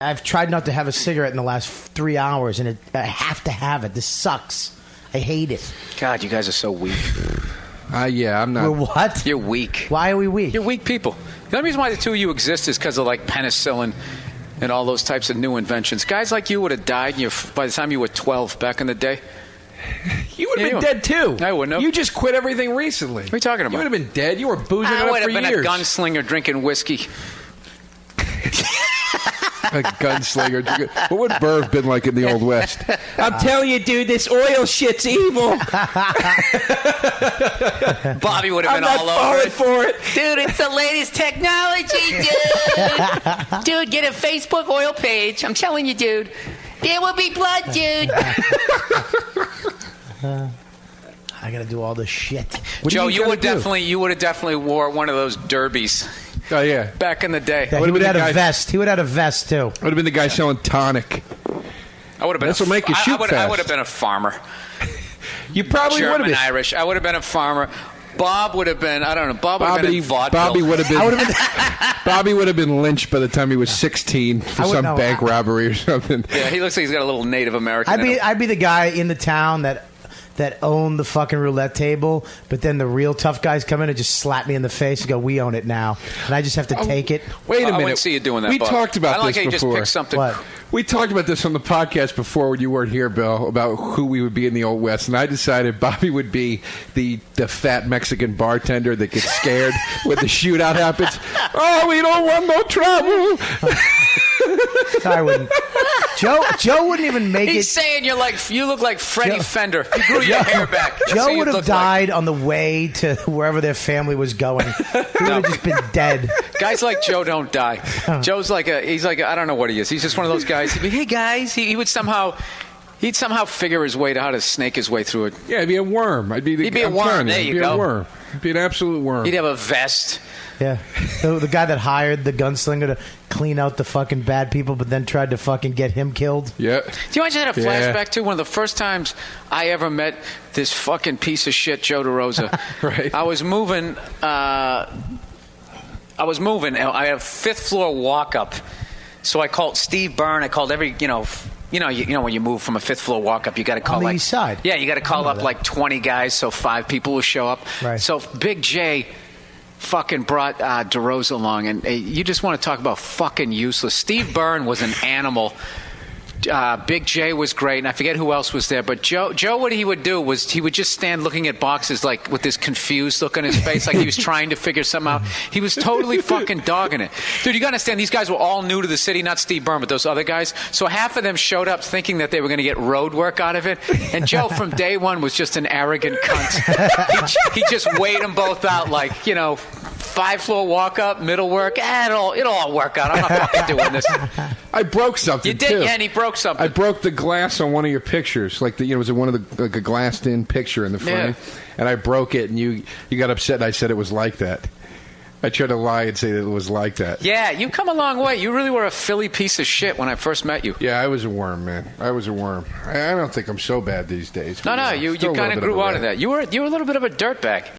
I've tried not to have a cigarette in the last 3 hours, and I have to have it. This sucks. I hate it. God, you guys are so weak. Yeah, I'm not. We're what? You're weak. Why are we weak? You're weak people. The only reason why the two of you exist is because of like penicillin and all those types of new inventions. Guys like you would have died by the time you were 12 back in the day. You would have been dead, too. I wouldn't have. You just quit everything recently. What are you talking about? You would have been dead. You were boozing it I up would for have been years. a gunslinger drinking whiskey. A gunslinger. What would Burr have been like in the Old West? I'm telling you, dude, this oil shit's evil. Bobby would have been all over it. For it. Dude, it's the latest technology, dude. Dude, get a Facebook oil page. I'm telling you, dude. There will be blood, dude. I got to do all this shit. Joe, you would have definitely wore one of those derbies. Oh, yeah. Back in the day. Yeah, he would have had a vest. He would have had a vest, too. Would have been the guy selling tonic. I would have been. This will make you shoot fast. I would have been a farmer. You probably would have been. German, Irish. I would have been a farmer. Bob would have been. I don't know. Bob would have been in vaudeville. Bobby would have been. Bobby would have been lynched by the time he was 16 for some bank robbery or something. Yeah, he looks like he's got a little Native American. I'd be the guy in the town that owned the fucking roulette table, but then the real tough guys come in and just slap me in the face and go, "We own it now," and I just have to take it. Wait a minute. I wouldn't see you doing that. We talked about this before. I this like how you before. just picked something. What? We talked about this on the podcast before when you weren't here, Bill, about who we would be in the Old West, and I decided Bobby would be the fat Mexican bartender that gets scared when the shootout happens. Oh, we don't want no trouble. I wouldn't. Joe wouldn't even make He's it. saying you look like Freddie Fender. You grew your hair back. Joe would have died on the way to wherever their family was going. He would have just been dead. Guys like Joe don't die. Joe's like I don't know what he is. He's just one of those guys. He'd be, hey guys, he would somehow. He'd somehow figure his way to how to snake his way through it. Yeah, he'd be a worm. He'd be a worm. There you go. He'd be a worm. He'd be an absolute worm. He'd have a vest. Yeah, the guy that hired the gunslinger to clean out the fucking bad people, but then tried to fucking get him killed. Yeah. Do you want to get a flashback to one of the first times I ever met this fucking piece of shit, Joe DeRosa? Right. I was moving. I had a fifth floor walk up, so I called Steve Burr. I called every You know when you move from a fifth floor walk up, you got to call on the east side. Yeah, you got to call up like 20 guys, so 5 people will show up. Right. So Big J fucking brought DeRosa along, and you just want to talk about fucking useless. Steve Byrne was an animal. Big J was great, and I forget who else was there. But Joe, what he would do was he would just stand looking at boxes like with this confused look on his face, like he was trying to figure something out. He was totally fucking dogging it. Dude, you got to understand, these guys were all new to the city, not Steve Byrne, but those other guys. So half of them showed up thinking that they were going to get road work out of it. And Joe, from day one, was just an arrogant cunt. He just weighed them both out like, 5-floor walk up, middle work. It'll all work out. I'm not fucking doing this. I broke something. You did, too. yeah, and he broke something. I broke the glass on one of your pictures, like it was one of the like a glassed-in picture in the frame, and I broke it, and you got upset. And I said it was like that. I tried to lie and say that it was like that. Yeah, you come a long way. You really were a Philly piece of shit when I first met you. Yeah, I was a worm, man. I was a worm. I don't think I'm so bad these days. No, you kind of grew out of that. You were a little bit of a dirtbag.